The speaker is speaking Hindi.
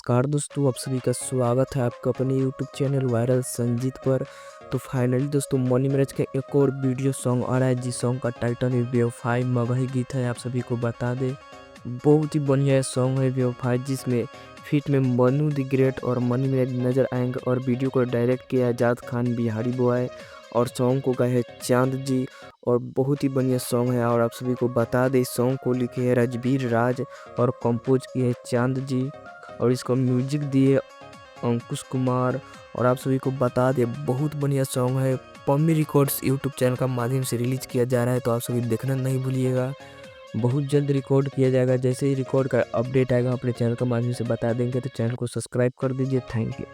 नमस्कार दोस्तों, आप सभी का स्वागत है आपका अपने यूट्यूब चैनल वायरल संजीत पर। तो फाइनली दोस्तों मनी मैरेज का एक और वीडियो सॉन्ग आ रहा है, जिस सॉन्ग का टाइटल है बेवफाई मगही गीत है। आप सभी को बता दें, बहुत ही बढ़िया सॉन्ग है बेवफाई, जिसमें फिट में मनु द ग्रेट और मनी मैरेज नजर आएंगे। और वीडियो को डायरेक्ट किया है आजाद खान बिहारी बॉय, और सॉन्ग को गाए है चांद जी। और बहुत ही बढ़िया सॉन्ग है। और आप सभी को बता दें, सॉन्ग को लिखे है राजवीर राज और कंपोज किए है चांद जी, और इसको म्यूजिक दिए अंकुश कुमार। और आप सभी को बता दें, बहुत बढ़िया सॉन्ग है। पम्मी रिकॉर्ड्स यूट्यूब चैनल का माध्यम से रिलीज किया जा रहा है, तो आप सभी देखना नहीं भूलिएगा। बहुत जल्द रिकॉर्ड किया जाएगा। जैसे ही रिकॉर्ड का अपडेट आएगा अपने चैनल के माध्यम से बता देंगे, तो चैनल को सब्सक्राइब कर दीजिए। Thank you.